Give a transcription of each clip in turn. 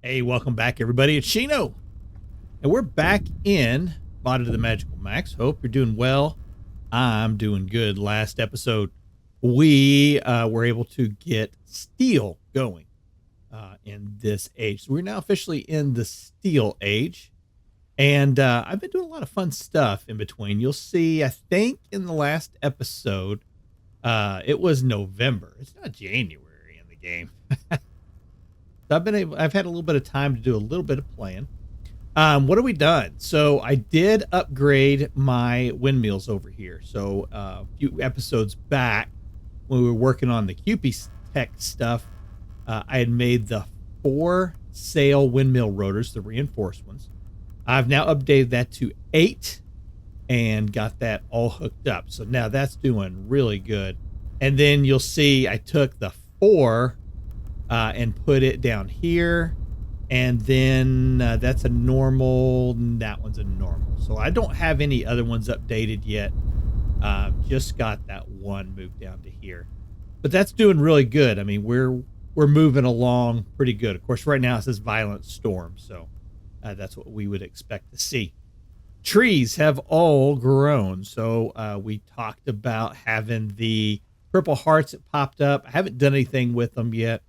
Hey, welcome back, everybody. It's Shino, and we're back in Modded to the Magical Max. Hope you're doing well. I'm doing good. Last episode, we were able to get steel going in this age. So we're now officially in the steel age, and I've been doing a lot of fun stuff in between. You'll see, I think in the last episode, it was November. It's not January in the game. I've had a little bit of time to do a little bit of playing. What have we done? So I did upgrade my windmills over here. So a few episodes back, when we were working on the QP tech stuff, I had made the 4 sail windmill rotors, the reinforced ones. I've now updated that to 8 and got that all hooked up. So now that's doing really good. And then you'll see I took the 4 and put it down here, and then that's a normal, that one's a normal. So I don't have any other ones updated yet. Just got that one moved down to here, but that's doing really good. I mean, we're moving along pretty good. Of course, right now it says violent storm, so that's what we would expect to see. Trees have all grown. So we talked about having the purple hearts that popped up. I haven't done anything with them yet.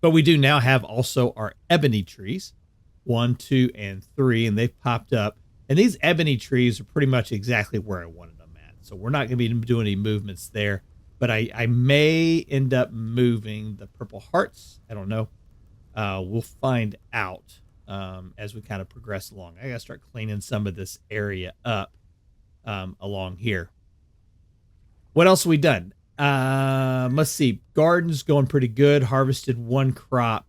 But we do now have also our ebony trees, 1, 2, and 3, and they've popped up. And these ebony trees are pretty much exactly where I wanted them at. So we're not going to be doing any movements there. But I may end up moving the purple hearts. I don't know. We'll find out as we kind of progress along. I got to start cleaning some of this area up along here. What else have we done? Let's see. Garden's going pretty good. Harvested 1 crop,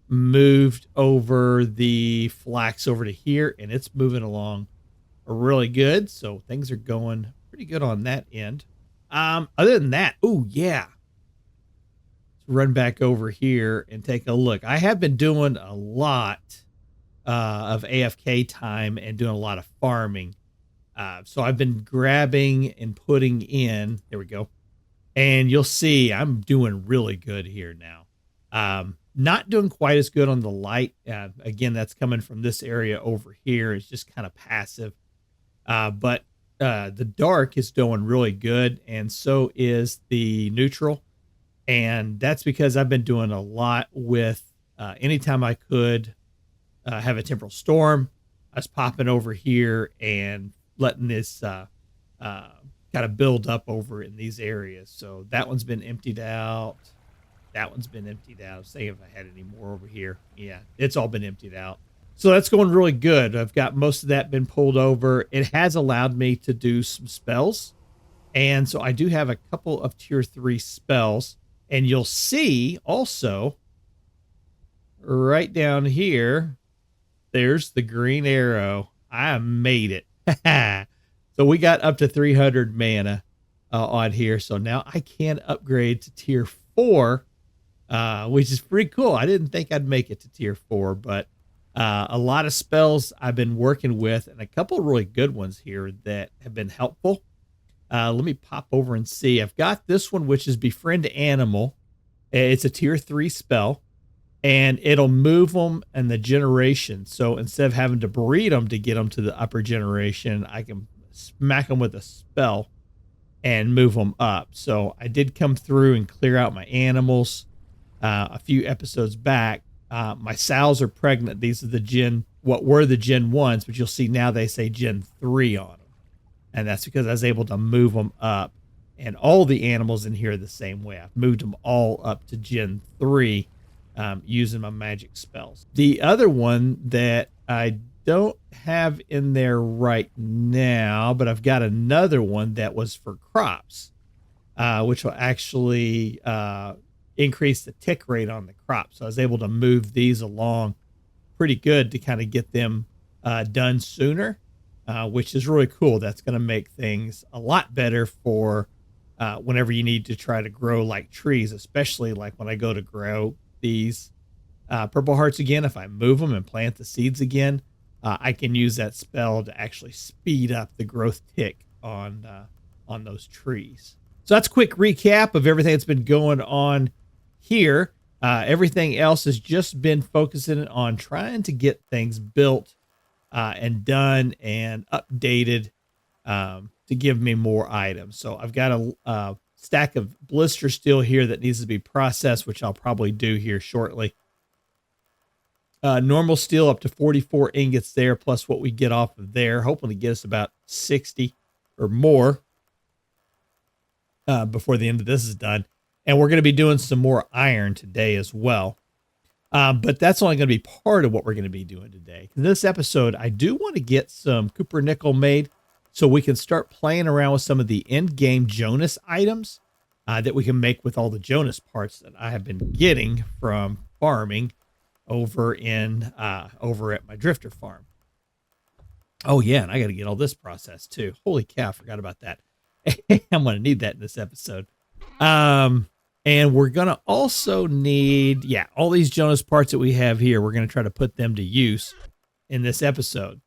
moved over the flax over to here, and it's moving along really good. So things are going pretty good on that end. Other than that, oh yeah. Let's run back over here and take a look. I have been doing a lot of AFK time and doing a lot of farming. So I've been grabbing and putting in, there we go. And you'll see I'm doing really good here now. Not doing quite as good on the light. Again, that's coming from this area over here. It's just kind of passive. But the dark is doing really good, and so is the neutral. And that's because I've been doing a lot with anytime I could have a temporal storm, I was popping over here and letting this kind of build up over in these areas. So that one's been emptied out. That one's been emptied out. Say if I had any more over here. Yeah, it's all been emptied out. So that's going really good. I've got most of that been pulled over. It has allowed me to do some spells. And so I do have a couple of tier 3 spells. And you'll see also right down here, there's the green arrow. I made it. So we got up to 300 mana on here. So now I can upgrade to tier 4, which is pretty cool. I didn't think I'd make it to tier 4, but a lot of spells I've been working with and a couple of really good ones here that have been helpful. Let me pop over and see. I've got this one, which is Befriend Animal. It's a tier 3 spell, and it'll move them in the generation. So instead of having to breed them to get them to the upper generation, I can smack them with a spell and move them up. So I did come through and clear out my animals a few episodes back. My sows are pregnant. These are what were the Gen 1s, but you'll see now they say Gen 3 on them. And that's because I was able to move them up. And all the animals in here are the same way. I've moved them all up to Gen 3 using my magic spells. The other one that I don't have in there right now, but I've got another one that was for crops, which will actually increase the tick rate on the crops. So I was able to move these along pretty good to kind of get them done sooner, which is really cool. That's going to make things a lot better for whenever you need to try to grow like trees, especially like when I go to grow these purple hearts again. If I move them and plant the seeds again, I can use that spell to actually speed up the growth tick on those trees. So that's a quick recap of everything that's been going on here. Everything else has just been focusing on trying to get things built and done and updated to give me more items. So I've got a stack of blister steel here that needs to be processed, which I'll probably do here shortly. Normal steel up to 44 ingots there, plus what we get off of there, hoping to get us about 60 or more before the end of this is done. And we're going to be doing some more iron today as well. But that's only going to be part of what we're going to be doing today. In this episode, I do want to get some Cooper nickel made so we can start playing around with some of the end-game Jonas items that we can make with all the Jonas parts that I have been getting from farming over at my drifter farm. Oh yeah, and I got to get all this processed too. Holy cow, I forgot about that. I'm going to need that in this episode. And we're going to also need, all these Jonas parts that we have here. We're going to try to put them to use in this episode.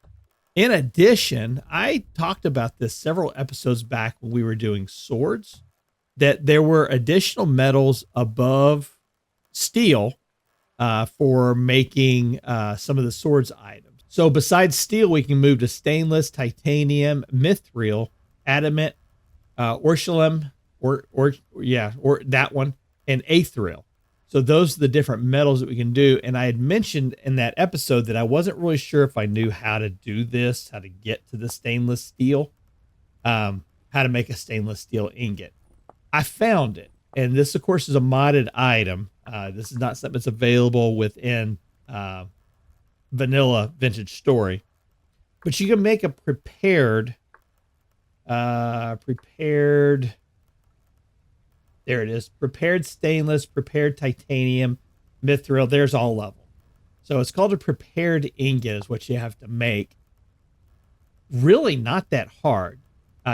In addition, I talked about this several episodes back when we were doing swords, that there were additional metals above steel for making some of the swords items. So besides steel, we can move to stainless, titanium, mithril, adamant, orichalcum, or that one, and aetheril. So those are the different metals that we can do. And I had mentioned in that episode that I wasn't really sure if I knew how to do this, how to get to the stainless steel, how to make a stainless steel ingot. I found it. And this, of course, is a modded item. This is not something that's available within vanilla Vintage Story. But you can make a prepared, there it is. Prepared stainless, prepared titanium, mithril. There's all of them. So it's called a prepared ingot is what you have to make. Really not that hard.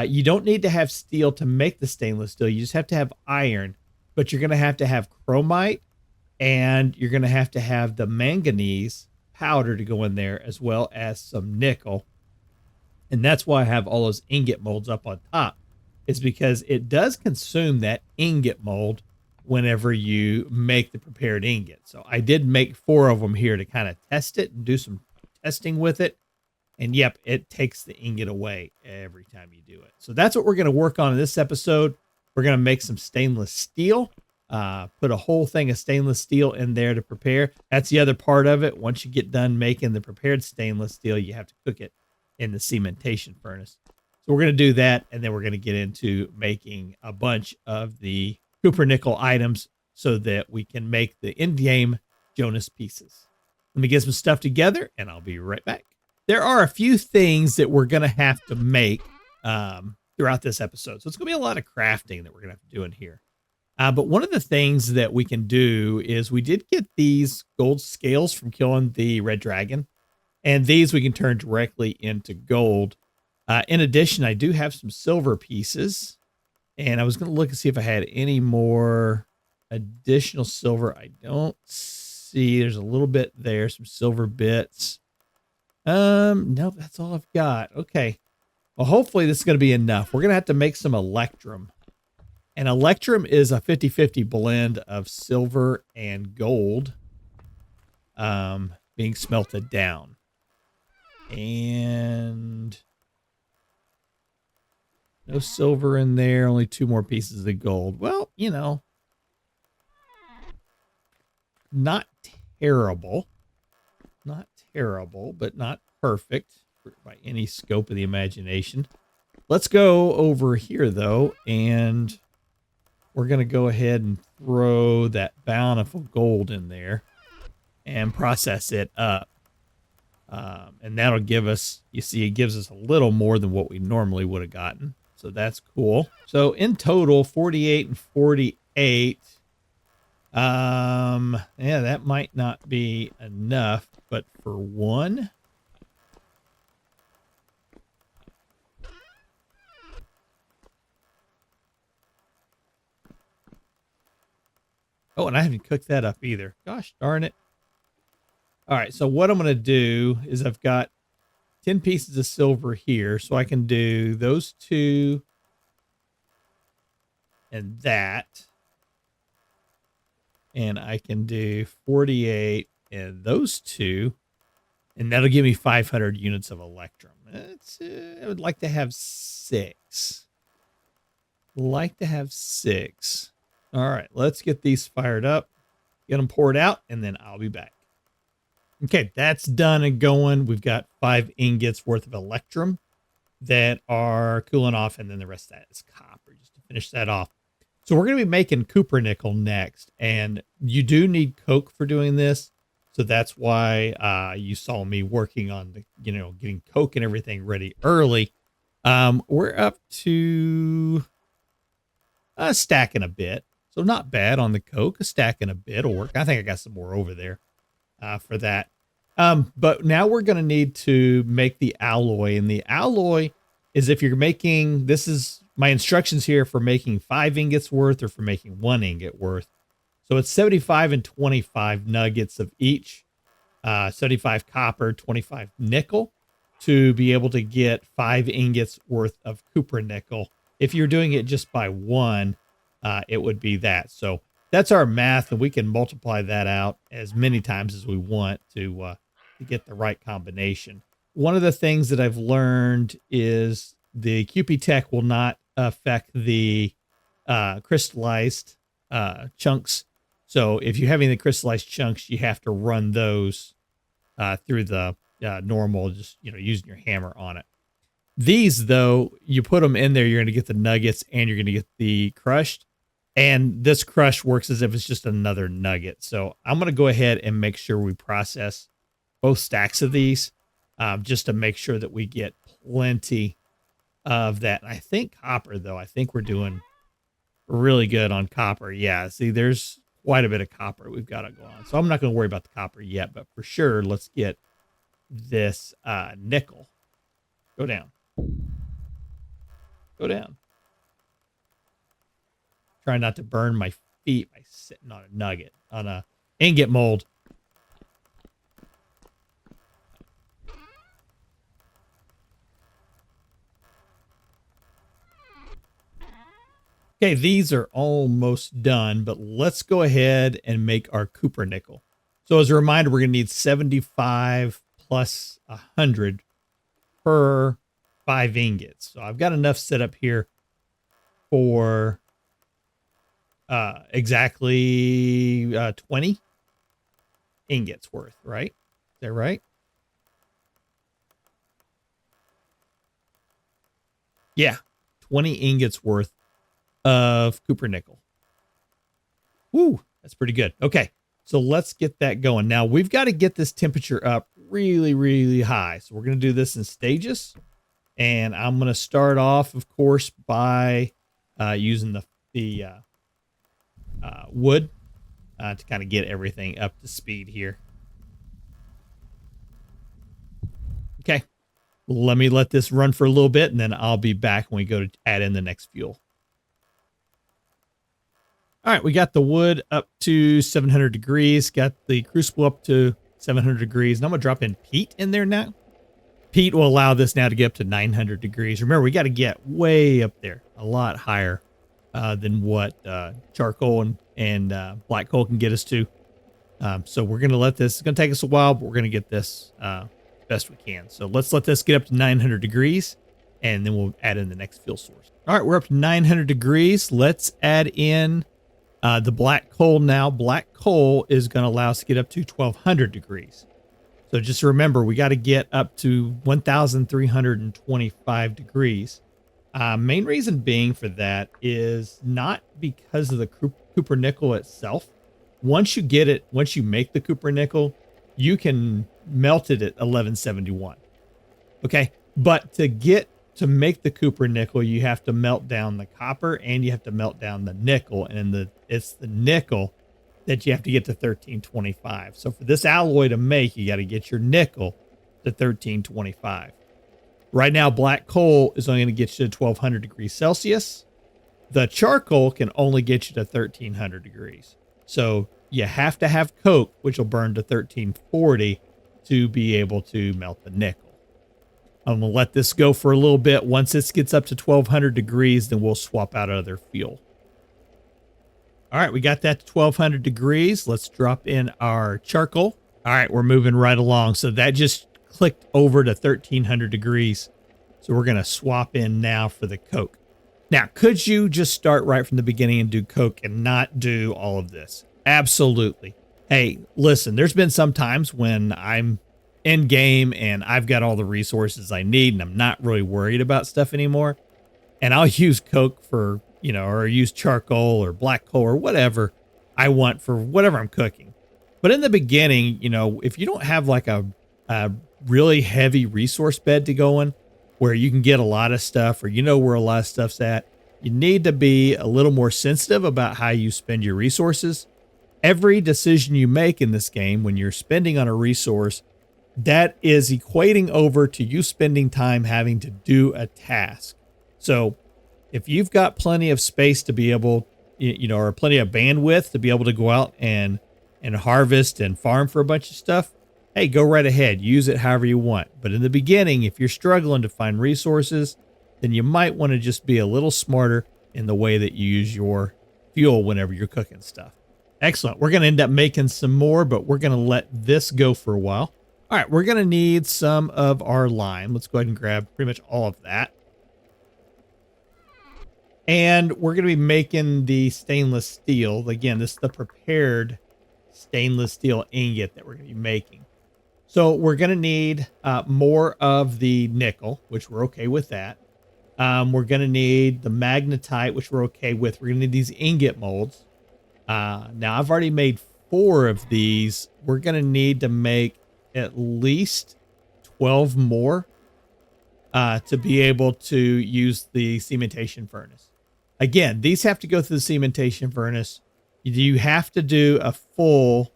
You don't need to have steel to make the stainless steel. You just have to have iron. But you're going to have chromite. And you're going to have the manganese powder to go in there, as well as some nickel. And that's why I have all those ingot molds up on top. Is because it does consume that ingot mold whenever you make the prepared ingot. So I did make 4 of them here to kind of test it and do some testing with it. And yep, it takes the ingot away every time you do it. So that's what we're going to work on in this episode. We're going to make some stainless steel, put a whole thing of stainless steel in there to prepare. That's the other part of it. Once you get done making the prepared stainless steel, you have to cook it in the cementation furnace. So we're going to do that, and then we're going to get into making a bunch of the Cooper nickel items so that we can make the in-game Jonas pieces. Let me get some stuff together, and I'll be right back. There are a few things that we're going to have to make throughout this episode. So it's going to be a lot of crafting that we're going to have to do in here. But one of the things that we can do is we did get these gold scales from killing the red dragon, and these we can turn directly into gold. In addition, I do have some silver pieces, and I was going to look and see if I had any more additional silver. I don't see. There's a little bit there, some silver bits. No, that's all I've got. Okay. Well, hopefully this is going to be enough. We're going to have to make some electrum. And electrum is a 50-50 blend of silver and gold being smelted down. And no silver in there, only 2 more pieces of gold. Well, you know, not terrible. Not terrible, but not perfect by any scope of the imagination. Let's go over here, though, and we're going to go ahead and throw that bountiful gold in there and process it up. And that'll give us, you see, it gives us a little more than what we normally would have gotten. So that's cool. So in total, 48 and 48. Yeah, that might not be enough, but for one. Oh, and I haven't cooked that up either. Gosh darn it. All right, so what I'm going to do is I've got 10 pieces of silver here, so I can do those 2 and that. and I can do 48 and those two, and that'll give me 500 units of electrum. I would like to have 6. Like to have 6. All right, let's get these fired up, get them poured out, and then I'll be back. Okay, that's done and going. We've got 5 ingots worth of electrum that are cooling off, and then the rest of that is copper, just to finish that off. So we're going to be making copper nickel next, and you do need coke for doing this. So that's why you saw me working on the, getting coke and everything ready early. We're up to stacking a bit. So not bad on the coke. A stacking a bit will work. I think I got some more over there for that. But now we're going to need to make the alloy. And the alloy is if you're making, this is my instructions here for making 5 ingots worth or for making 1 ingot worth. So it's 75 and 25 nuggets of each, 75 copper, 25 nickel to be able to get 5 ingots worth of copper nickel. If you're doing it just by 1, it would be that. So that's our math, and we can multiply that out as many times as we want to get the right combination. One of the things that I've learned is the QP Tech will not affect the crystallized chunks. So if you're having the crystallized chunks, you have to run those through the normal, just using your hammer on it. These, though, you put them in there, you're going to get the nuggets and you're going to get the crushed. And this crush works as if it's just another nugget. So I'm going to go ahead and make sure we process both stacks of these just to make sure that we get plenty of that. And I think copper, though, I think we're doing really good on copper. Yeah, see, there's quite a bit of copper we've got to go on. So I'm not going to worry about the copper yet, but for sure, let's get this nickel. Go down. Go down. Try not to burn my feet by sitting on a nugget, on a ingot mold. Okay, these are almost done, but let's go ahead and make our copper nickel. So as a reminder, we're going to need 75 plus 100 per 5 ingots. So I've got enough set up here for exactly 20 ingots worth, right? Is that right? Yeah, 20 ingots worth of copper nickel. Woo, that's pretty good. Okay, so let's get that going. Now we've got to get this temperature up really, really high. So we're going to do this in stages. And I'm going to start off, of course, by using the wood to kind of get everything up to speed here. Okay, let me let this run for a little bit, and then I'll be back when we go to add in the next fuel. All right, we got the wood up to 700 degrees, got the crucible up to 700 degrees, and I'm going to drop in peat in there now. Peat will allow this now to get up to 900 degrees. Remember, we got to get way up there, a lot higher than what charcoal and black coal can get us to. So we're going to let this, it's going to take us a while, but we're going to get this best we can. So let's let this get up to 900 degrees, and then we'll add in the next fuel source. All right, we're up to 900 degrees. Let's add in the black coal now. Black coal is going to allow us to get up to 1200 degrees. So just remember, we got to get up to 1,325 degrees. Main reason being for that is not because of the copper nickel itself. Once you make the copper nickel, you can melt it at 1171. Okay, but to make the copper nickel, you have to melt down the copper and you have to melt down the nickel, and it's the nickel that you have to get to 1325. So for this alloy to make, you got to get your nickel to 1325. Right now, black coal is only going to get you to 1200 degrees Celsius. The charcoal can only get you to 1300 degrees. So you have to have coke, which will burn to 1340 to be able to melt the nickel. I'm going to let this go for a little bit. Once this gets up to 1200 degrees, then we'll swap out other fuel. All right, we got that to 1200 degrees. Let's drop in our charcoal. All right, we're moving right along. So that just clicked over to 1300 degrees. So we're going to swap in now for the coke. Now, could you just start right from the beginning and do coke and not do all of this? Absolutely. Hey, listen, there's been some times when I'm in game and I've got all the resources I need and I'm not really worried about stuff anymore. And I'll use coke for, or use charcoal or black coal or whatever I want for whatever I'm cooking. But in the beginning, if you don't have like a really heavy resource bed to go in where you can get a lot of stuff or where a lot of stuff's at, you need to be a little more sensitive about how you spend your resources. Every decision you make in this game when you're spending on a resource, that is equating over to you spending time having to do a task. So if you've got plenty of space to be able, or plenty of bandwidth to be able to go out and harvest and farm for a bunch of stuff, hey, go right ahead. Use it however you want. But in the beginning, if you're struggling to find resources, then you might want to just be a little smarter in the way that you use your fuel whenever you're cooking stuff. Excellent. We're going to end up making some more, but we're going to let this go for a while. All right, we're going to need some of our lime. Let's go ahead and grab pretty much all of that. And we're going to be making the stainless steel. Again, this is the prepared stainless steel ingot that we're going to be making. So we're going to need more of the nickel, which we're okay with that. We're going to need the magnetite, which we're okay with. We're going to need these ingot molds. Now, I've already made 4 of these. We're going to need to make at least 12 more to be able to use the cementation furnace. Again, these have to go through the cementation furnace. You have to do a full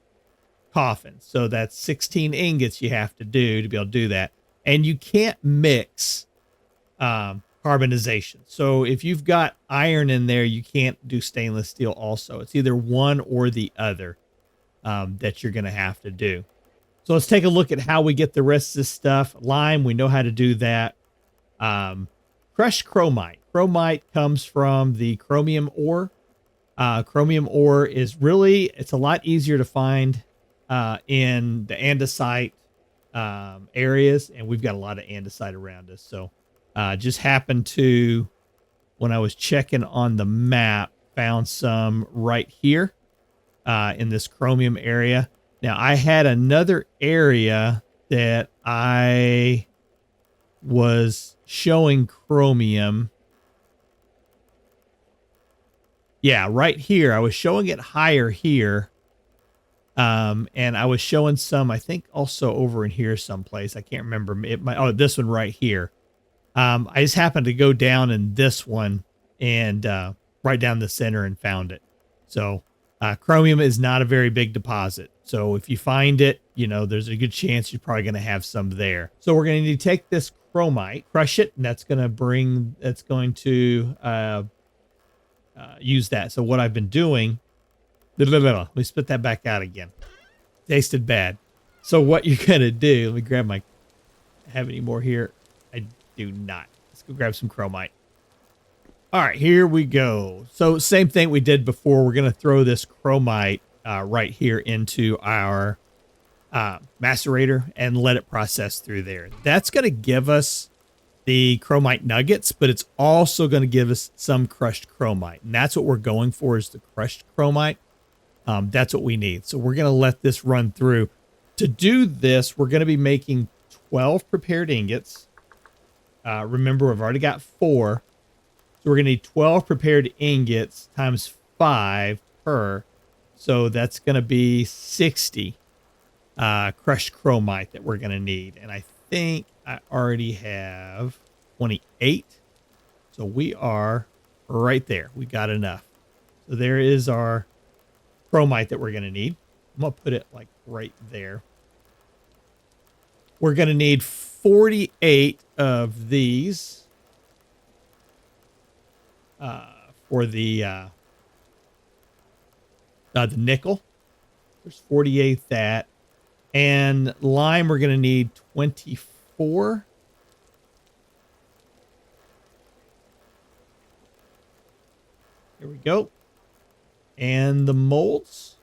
coffin. So that's 16 ingots you have to do to be able to do that. And you can't mix carbonization. So if you've got iron in there, you can't do stainless steel also. It's either one or the other that you're going to have to do. So let's take a look at how we get the rest of this stuff. Lime, we know how to do that. Crushed chromite. Chromite comes from the chromium ore. Chromium ore is it's a lot easier to find in the andesite areas, and we've got a lot of andesite around us. So just happened to, when I was checking on the map, found some right here in this chromium area. Now, I had another area that I was showing chromium. Yeah, right here. I was showing it higher here. And I was showing some, I think, also over in here someplace. I can't remember. This one right here. I just happened to go down in this one and right down the center and found it. So chromium is not a very big deposit. So if you find it, there's a good chance you're probably going to have some there. So we're going to need to take this chromite, crush it, and that's going to use that. So what I've been doing, let me spit that back out again. Tasted bad. So what you're going to do, let me grab have any more here? I do not. Let's go grab some chromite. All right, here we go. So same thing we did before. We're going to throw this chromite right here into our macerator and let it process through there. That's going to give us the chromite nuggets, but it's also going to give us some crushed chromite. And that's what we're going for, is the crushed chromite. That's what we need. So we're going to let this run through. To do this, we're going to be making 12 prepared ingots. Remember, I've already got 4. So we're going to need 12 prepared ingots times 5 per. So that's going to be 60 crushed chromite that we're going to need. And I think I already have 28. So we are right there. We got enough. So there is our chromite that we're going to need. I'm going to put it like right there. We're going to need 48 of these for the nickel. There's 48 that. And lime, we're going to need 24. Here we go. And the molds,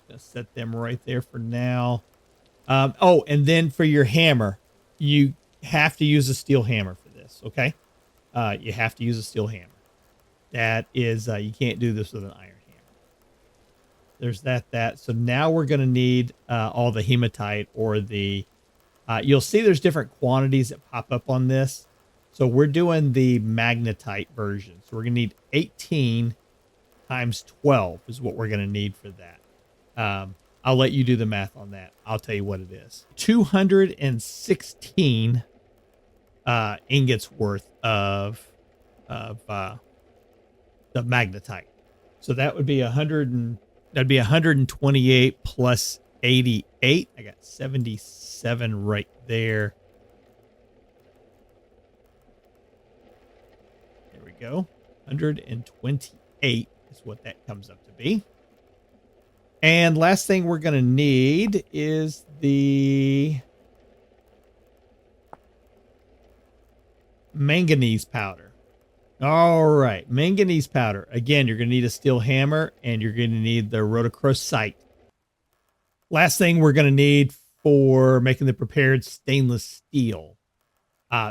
just set them right there for now. Oh, and then for your hammer, you have to use a steel hammer for this, okay? You have to use a steel hammer. That is, you can't do this with an iron hammer. There's that. So now we're going to need all the hematite or the, you'll see there's different quantities that pop up on this. So we're doing the magnetite version. So we're going to need 18 times 12 is what we're going to need for that. I'll let you do the math on that. I'll tell you what it is. 216 ingots worth of the magnetite. So that would be 128 plus 88. I got 77 right there. There we go. 128 is what that comes up to be. And last thing we're going to need is the manganese powder. All right, manganese powder. Again, you're going to need a steel hammer, and you're going to need the rhodochrosite. Last thing we're going to need for making the prepared stainless steel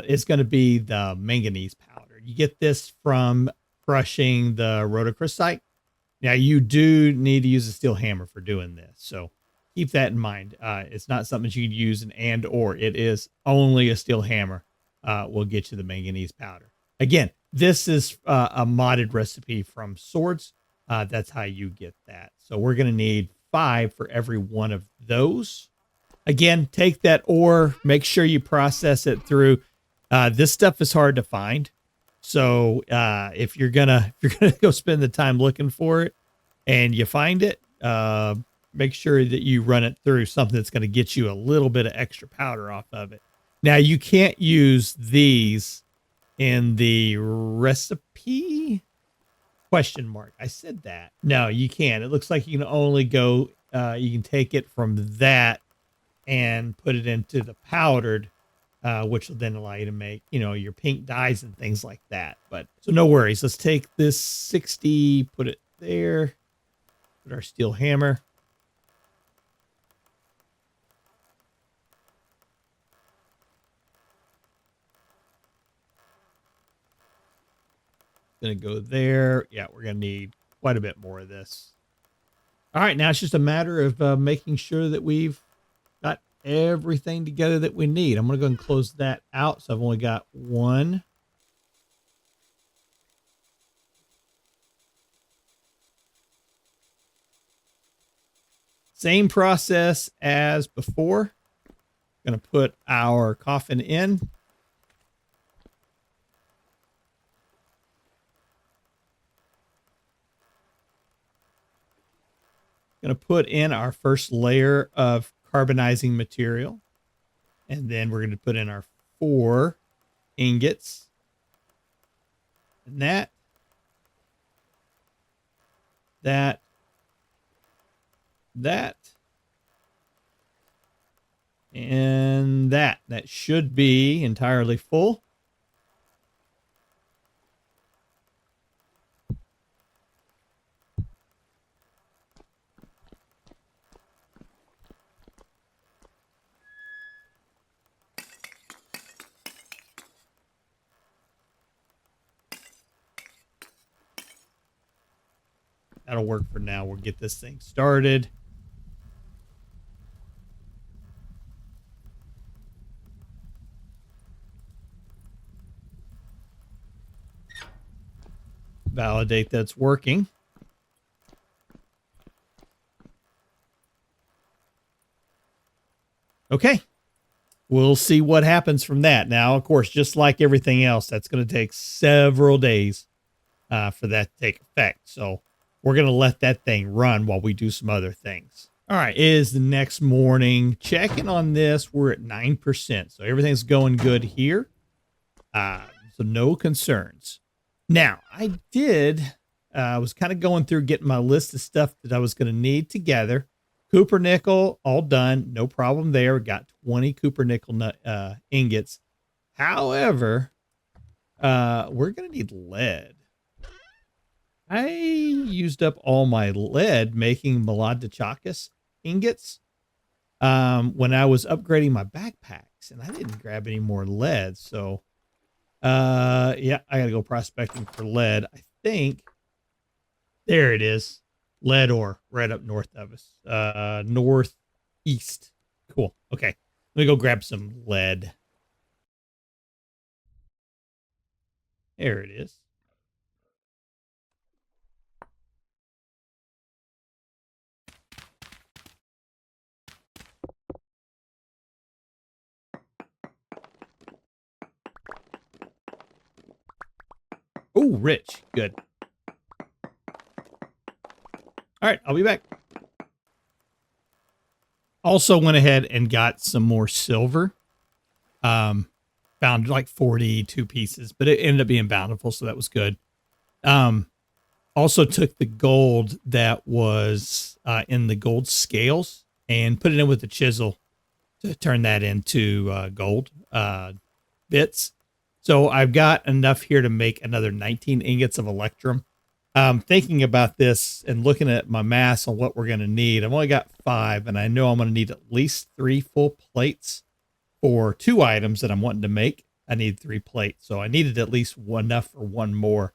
is going to be the manganese powder. You get this from crushing the rhodochrosite. Now, you do need to use a steel hammer for doing this, so keep that in mind. It's not something you can use or. It is only a steel hammer will get you the manganese powder. Again, this is a modded recipe from Swords. That's how you get that. So we're going to need 5 for every one of those. Again, take that ore, make sure you process it through. This stuff is hard to find. So if you're gonna go spend the time looking for it and you find it, make sure that you run it through something that's going to get you a little bit of extra powder off of it. Now, you can't use these in the recipe? Question mark. I said that. No, you can't. It looks like you can only go, you can take it from that and put it into the powdered, which will then allow you to make, your pink dyes and things like that. But so no worries. Let's take this 60, put it there, put our steel hammer. Gonna go there. Yeah, we're gonna need quite a bit more of this. All right, now it's just a matter of making sure that we've got everything together that we need. I'm gonna go and close that out. So I've only got one. Same process as before. Gonna put our coffin in. Going to put in our first layer of carbonizing material. And then we're going to put in our 4 ingots. And that. And that. That should be entirely full. That'll work for now. We'll get this thing started. Validate that's working. Okay. We'll see what happens from that. Now, of course, just like everything else, that's going to take several days for that to take effect. So we're going to let that thing run while we do some other things. All right, it is the next morning. Checking on this, we're at 9%. So everything's going good here. So no concerns. Now, I was kind of going through getting my list of stuff that I was going to need together. Cooper nickel, all done. No problem there. Got 20 cooper nickel ingots. However, we're going to need lead. I used up all my lead making Melodechakis ingots when I was upgrading my backpacks, and I didn't grab any more lead. So, yeah, I gotta go prospecting for lead. I think there it is, lead ore right up north of us, northeast. Cool. Okay, let me go grab some lead. There it is. Oh, rich. Good. All right, I'll be back. Also went ahead and got some more silver. Found like 42 pieces, but it ended up being bountiful, so that was good. Um, Also took the gold that was in the gold scales and put it in with the chisel to turn that into gold bits. So I've got enough here to make another 19 ingots of electrum. Thinking about this and looking at my mass on what we're going to need, I've only got 5, and I know I'm going to need at least 3 full plates for 2 items that I'm wanting to make. I need 3 plates, so I needed at least enough for 1 more.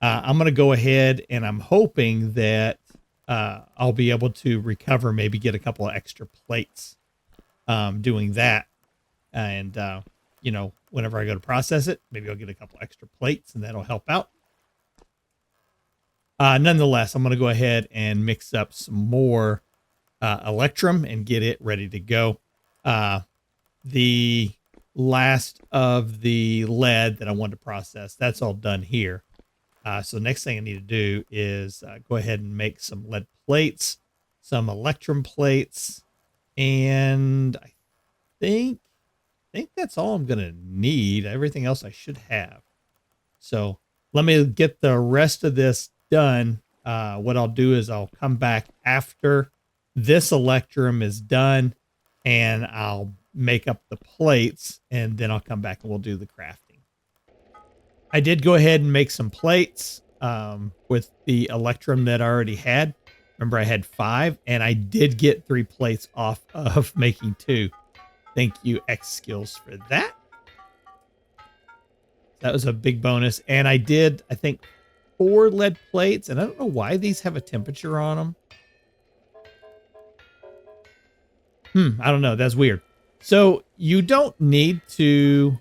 I'm going to go ahead, and I'm hoping that I'll be able to recover, maybe get a couple of extra plates doing that. And, you know, whenever I go to process it, maybe I'll get a couple extra plates, and that'll help out. Nonetheless, I'm going to go ahead and mix up some more electrum and get it ready to go. The last of the lead that I wanted to process, that's all done here. So the next thing I need to do is go ahead and make some lead plates, some electrum plates, and I think that's all I'm going to need. Everything else I should have. So let me get the rest of this done. What I'll do is I'll come back after this electrum is done, and I'll make up the plates, and then I'll come back and we'll do the crafting. I did go ahead and make some plates with the electrum that I already had. Remember, I had 5, and I did get 3 plates off of making 2. Thank you, X Skills, for that. That was a big bonus. And I did, I think, 4 lead plates, and I don't know why these have a temperature on them. I don't know. That's weird. So you don't need to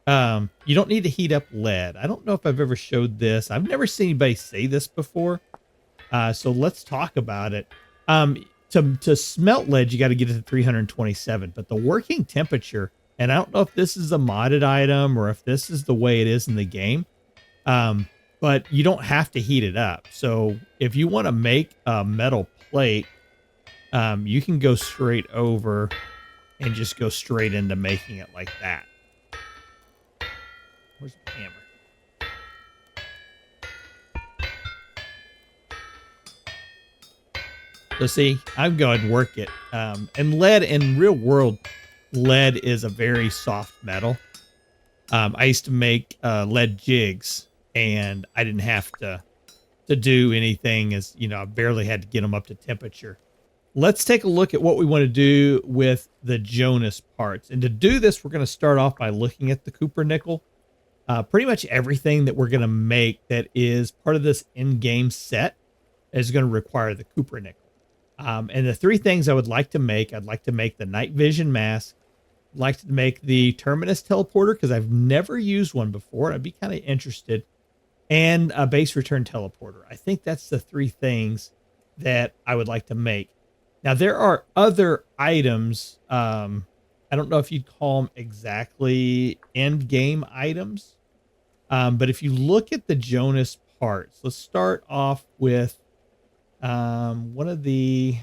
heat up lead. I don't know if I've ever showed this. I've never seen anybody say this before. So let's talk about it. To smelt lead, you got to get it to 327, but the working temperature, and I don't know if this is a modded item or if this is the way it is in the game, but you don't have to heat it up. So if you want to make a metal plate, you can go straight over and just go straight into making it like that. Where's the hammer? So see, I'm going to work it. And lead in real world, lead is a very soft metal. I used to make lead jigs, and I didn't have to do anything, as you know, I barely had to get them up to temperature. Let's take a look at what we want to do with the Jonas parts. And to do this, we're going to start off by looking at the Cooper nickel. Pretty much everything that we're going to make that is part of this in-game set is going to require the Cooper nickel. And the 3 things I would like to make, I'd like to make the night vision mask. I'd like to make the terminus teleporter, because I've never used one before. I'd be kind of interested. And a base return teleporter. I think that's the 3 things that I would like to make. Now, there are other items. I don't know if you'd call them exactly end game items. But if you look at the Jonas parts, let's start off with one of the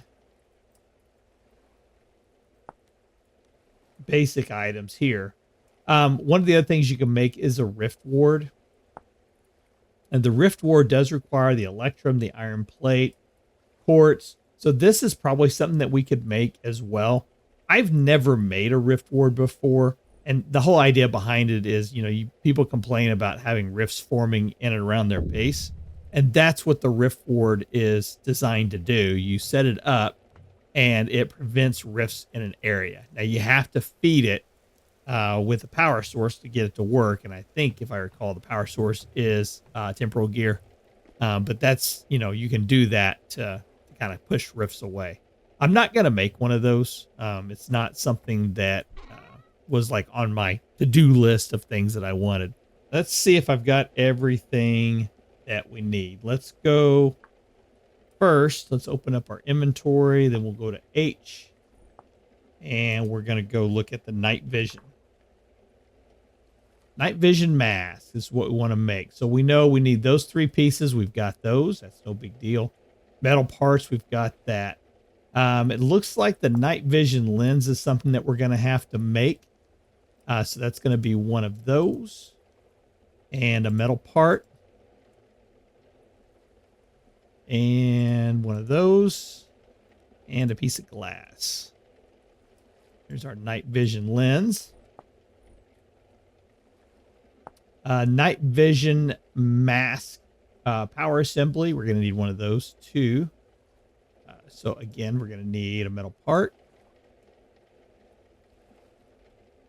basic items here. One of the other things you can make is a rift ward. And the rift ward does require the electrum, the iron plate, quartz. So this is probably something that we could make as well. I've never made a rift ward before. And the whole idea behind it is, you know, people complain about having rifts forming in and around their base. And that's what the rift ward is designed to do. You set it up and it prevents rifts in an area. Now you have to feed it with a power source to get it to work. And I think, if I recall, the power source is temporal gear. But that's, you can do that to kind of push rifts away. I'm not going to make one of those. It's not something that was like on my to-do list of things that I wanted. Let's see if I've got everything that we need. Let's go first. Let's open up our inventory. Then we'll go to H. And we're going to go look at the night vision. Night vision mask is what we want to make. So we know we need those 3 pieces. We've got those. That's no big deal. Metal parts, we've got that. It looks like the night vision lens is something that we're going to have to make. So that's going to be one of those. And a metal part. And one of those. And a piece of glass. Here's our night vision lens. Night vision mask power assembly. We're going to need one of those too. So again, we're going to need a metal part.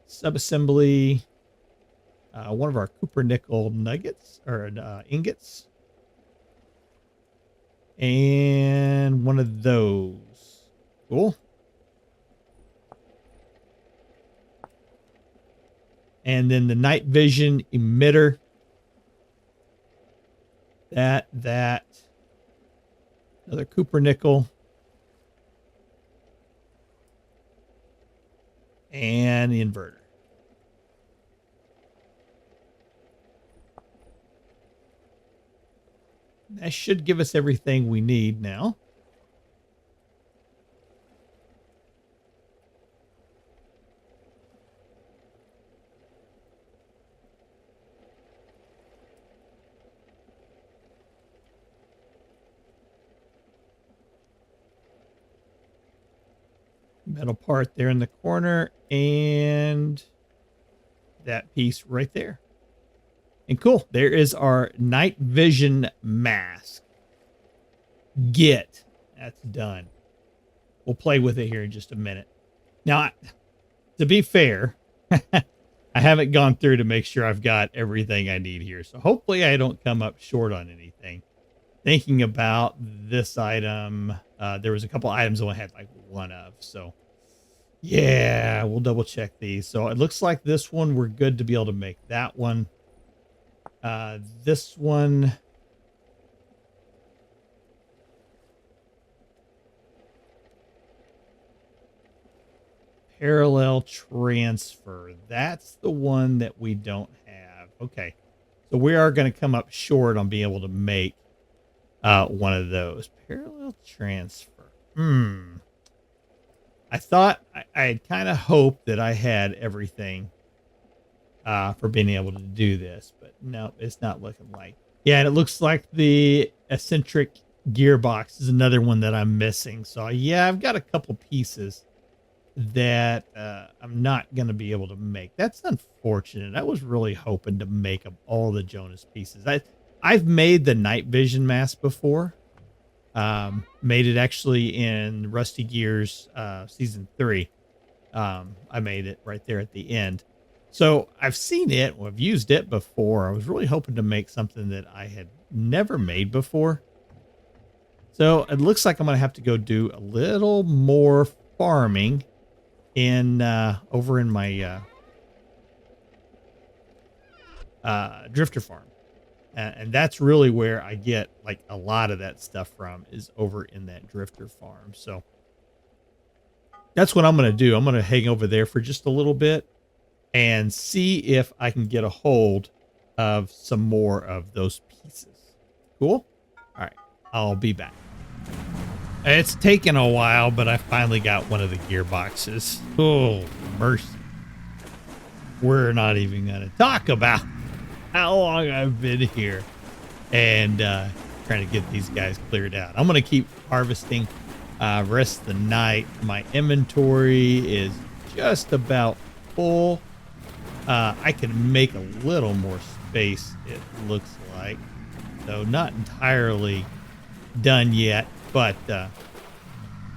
Subassembly. One of our copper nickel nuggets or ingots. And one of those. Cool. And then the night vision emitter. That. Another copper nickel. And the inverter. That should give us everything we need now. Metal part there in the corner and that piece right there. And cool, there is our night vision mask. That's done. We'll play with it here in just a minute. Now, to be fair, I haven't gone through to make sure I've got everything I need here. So hopefully I don't come up short on anything. Thinking about this item, there was a couple items I had like one of. So yeah, we'll double check these. So it looks like this one, we're good to be able to make that one. This one. Parallel transfer. That's the one that we don't have. Okay. So we are going to come up short on being able to make one of those. Parallel transfer. I thought I had kind of hoped that I had everything for being able to do this, but no, it's not looking like. Yeah, and it looks like the eccentric gearbox is another one that I'm missing. So yeah, I've got a couple pieces that I'm not going to be able to make. That's unfortunate. I was really hoping to make all the Jonas pieces. I've made the night vision mask before. Made it actually in Rusty Gears season 3. I made it right there at the end. So I've seen it. I've used it before. I was really hoping to make something that I had never made before. So it looks like I'm going to have to go do a little more farming in over in my drifter farm. And that's really where I get like a lot of that stuff from, is over in that drifter farm. So that's what I'm going to do. I'm going to hang over there for just a little bit and see if I can get a hold of some more of those pieces. Cool. All right. I'll be back. It's taken a while, but I finally got one of the gearboxes. Oh, mercy. We're not even going to talk about how long I've been here and trying to get these guys cleared out. I'm going to keep harvesting rest of the night. My inventory is just about full. I can make a little more space, it looks like. So not entirely done yet, but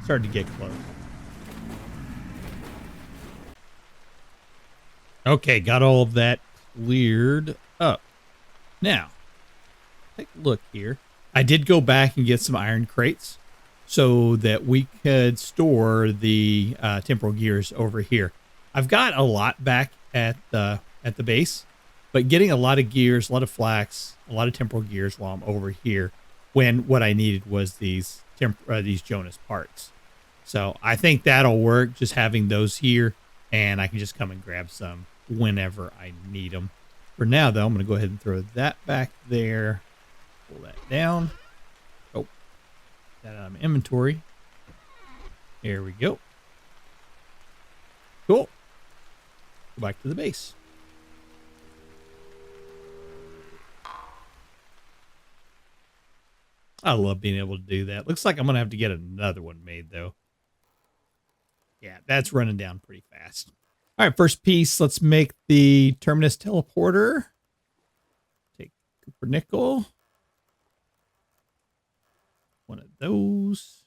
starting to get close. Okay, got all of that cleared up. Now, take a look here. I did go back and get some iron crates so that we could store the temporal gears over here. I've got a lot back at the base, but getting a lot of gears, a lot of flax, a lot of temporal gears while I'm over here, when what I needed was these Jonas parts. So I think that'll work, just having those here, and I can just come and grab some whenever I need them. For now, though, I'm going to go ahead and throw that back there. Pull that down. Oh, that out of my inventory. There we go. Cool. Go back to the base. I love being able to do that. Looks like I'm going to have to get another one made, though. Yeah, that's running down pretty fast. All right, first piece, let's make the Terminus teleporter. Take copper nickel. One of those.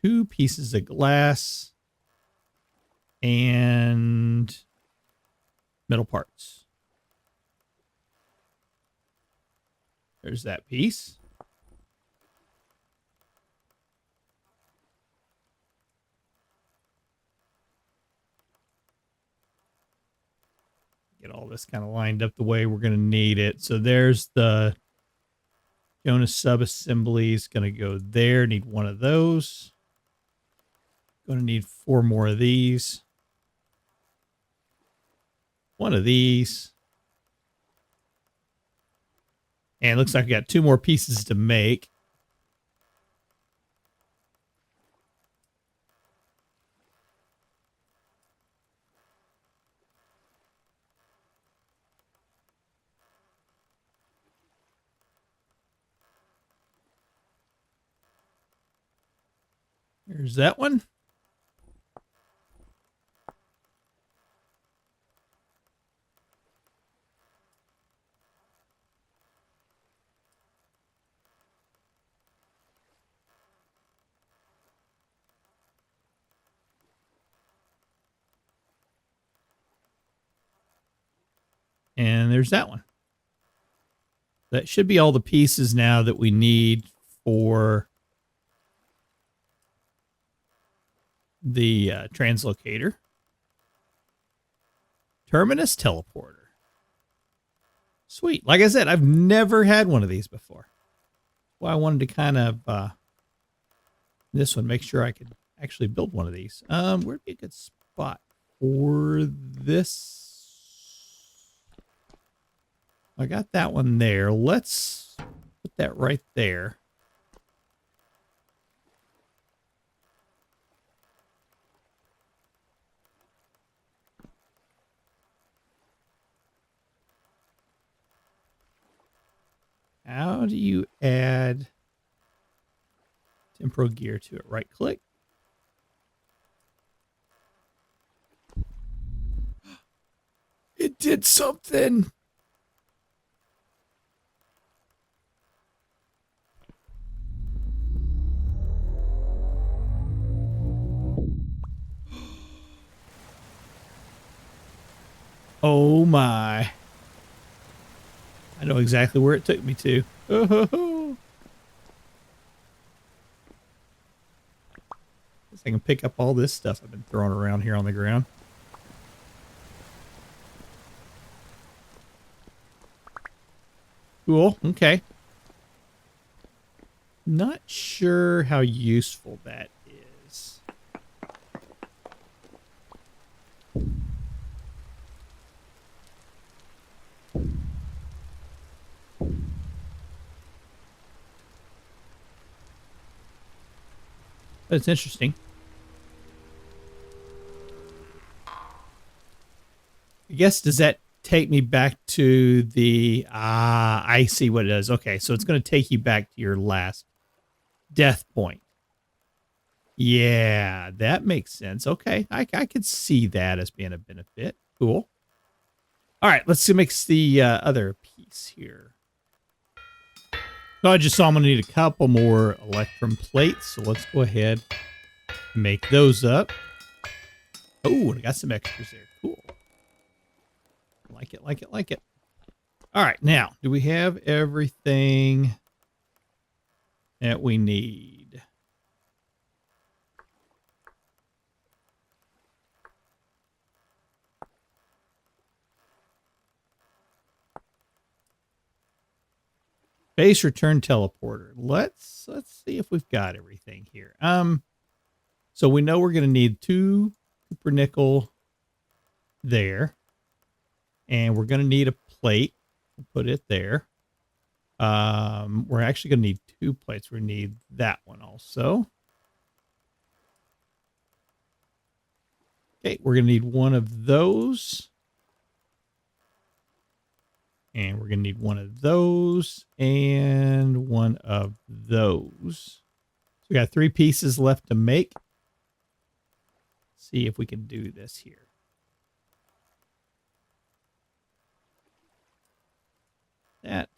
2 pieces of glass. And metal parts. There's that piece. Get all this kind of lined up the way we're going to need it. So there's the Jonas sub-assemblies. Going to go there. Need one of those. Going to need 4 more of these. One of these. And it looks like I got 2 more pieces to make. There's that one. And there's that one. That should be all the pieces now that we need for the translocator. Terminus teleporter. Sweet. Like I said, I've never had one of these before. Well, I wanted to kind of this one, make sure I could actually build one of these. Where'd be a good spot for this? I got that one there. Let's put that right there. How do you add temporal gear to it? Right click. It did something. Oh my. I know exactly where it took me to. Oh, guess I can pick up all this stuff I've been throwing around here on the ground. Cool. Okay. Not sure how useful that is. But it's interesting. I guess, does that take me back to the... I see what it is. Okay, so it's going to take you back to your last death point. Yeah, that makes sense. Okay, I could see that as being a benefit. Cool. All right, let's mix the other piece here. So I just saw I'm going to need a couple more electrum plates. So let's go ahead and make those up. Oh, I got some extras there. Cool. Like it, like it, like it. All right. Now, do we have everything that we need? Base return teleporter. Let's see if we've got everything here. So we know we're going to need 2 copper nickel there, and we're going to need a plate. We'll put it there. We're actually going to need 2 plates. We need that one also. Okay, we're going to need one of those. And we're going to need one of those and one of those. So we got 3 pieces left to make. See if we can do this here. That.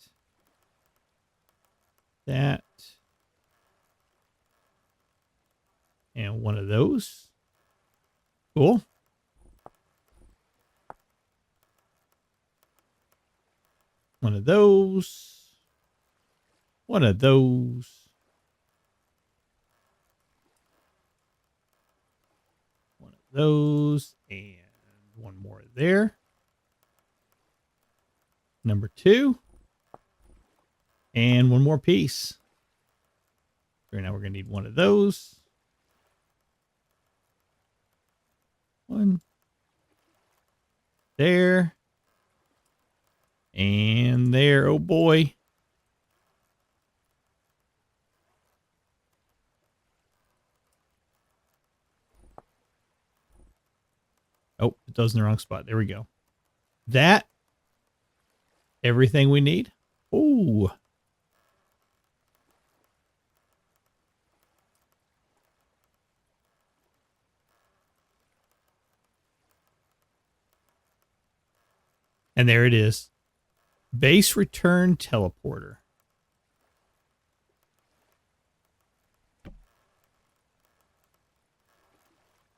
And one of those. Cool. One of those. One of those. One of those. And one more there. Number 2. And one more piece. So now we're going to need one of those. One. There. And there. Oh boy. Oh, it does in the wrong spot. There we go. That. Everything we need. Oh. And there it is. Base return teleporter.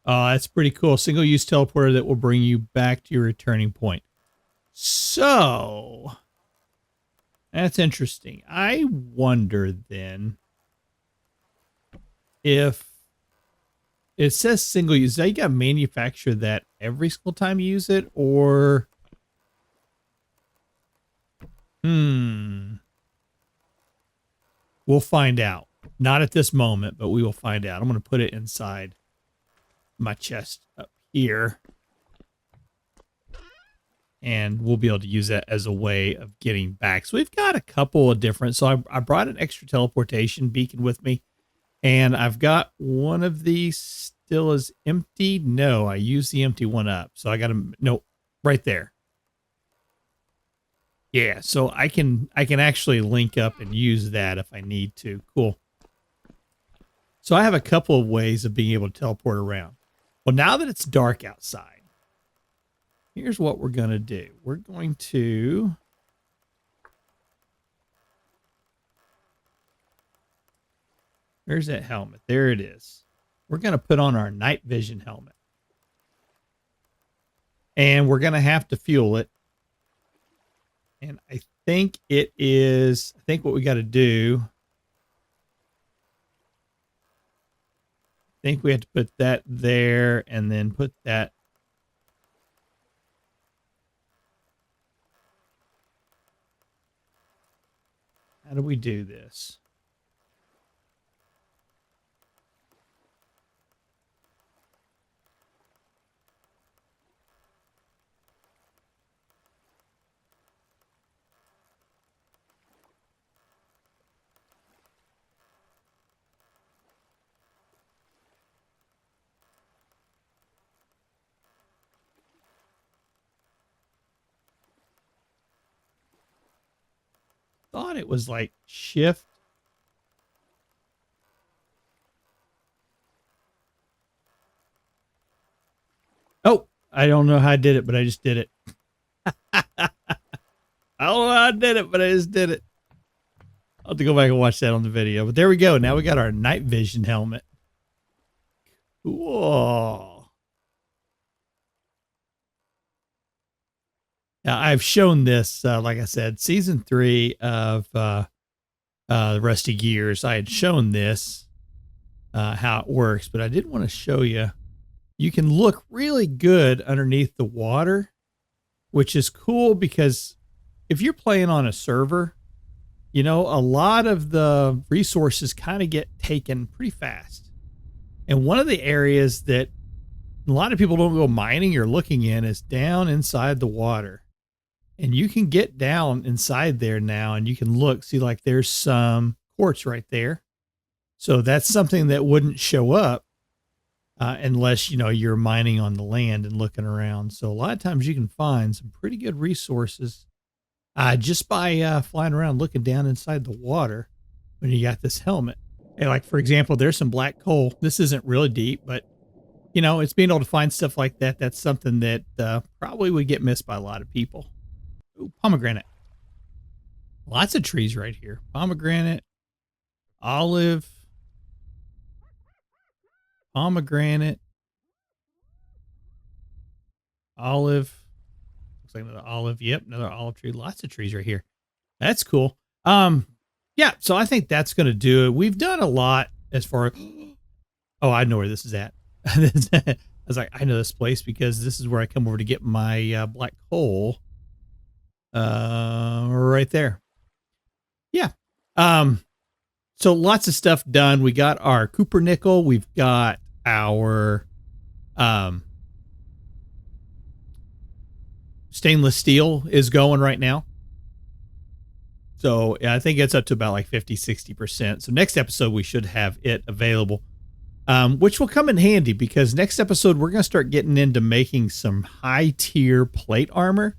That's pretty cool. Single-use teleporter that will bring you back to your returning point. So, that's interesting. I wonder then if it says single-use. Now you got to manufacture that every single time you use it, or... We'll find out. Not at this moment, but we will find out. I'm going to put it inside my chest up here. And we'll be able to use that as a way of getting back. So we've got a couple of different... So I brought an extra teleportation beacon with me. And I've got one of these still is empty. No, I used the empty one up. So I got to... No, right there. Yeah, so I can actually link up and use that if I need to. Cool. So I have a couple of ways of being able to teleport around. Well, now that it's dark outside, here's what we're going to do. We're going to... Where's that helmet? There it is. We're going to put on our night vision helmet. And we're going to have to fuel it. And I think it is, I think what we got to do, I think we have to put that there and then put that. How do we do this? Thought it was like shift. Oh, I don't know how I did it, but I just did it. I don't know how I did it, but I just did it. I'll have to go back and watch that on the video. But there we go. Now we got our night vision helmet. Whoa. Now, I've shown this, like I said, season 3 of Rusty Gears. I had shown this, how it works, but I did want to show you. You can look really good underneath the water, which is cool because if you're playing on a server, you know, a lot of the resources kind of get taken pretty fast. And one of the areas that a lot of people don't go mining or looking in is down inside the water. And you can get down inside there now and you can look, see, like there's some quartz right there. So that's something that wouldn't show up unless, you know, you're mining on the land and looking around. So a lot of times you can find some pretty good resources just by flying around looking down inside the water when you got this helmet. And like, for example, there's some black coal. This isn't really deep, but, you know, it's being able to find stuff like that. That's something that probably would get missed by a lot of people. Ooh, pomegranate. Lots of trees right here. Pomegranate, olive, pomegranate, olive. Looks like another olive. Yep, another olive tree. Lots of trees right here. That's cool. Yeah, so I think that's going to do it. We've done a lot as far as... Oh, I know where this is at. I was like, I know this place because this is where I come over to get my black coal. Right there. Yeah. So lots of stuff done. We got our Cooper nickel. We've got our stainless steel is going right now. So yeah, I think it's up to about like 50-60%. So next episode, we should have it available, which will come in handy because next episode, we're going to start getting into making some high tier plate armor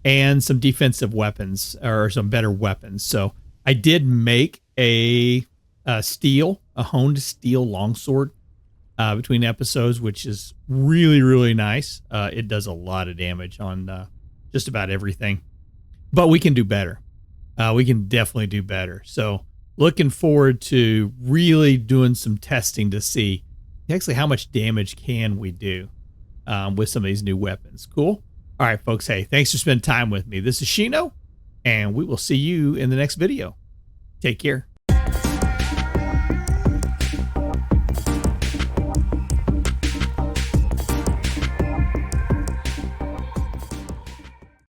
and some defensive weapons or some better weapons. So I did make a honed steel longsword between episodes, which is really, really nice. It does a lot of damage on just about everything, but we can do better. We can definitely do better. So looking forward to really doing some testing to see actually how much damage can we do with some of these new weapons. Cool. All right, folks. Hey, thanks for spending time with me. This is Shino, and we will see you in the next video. Take care.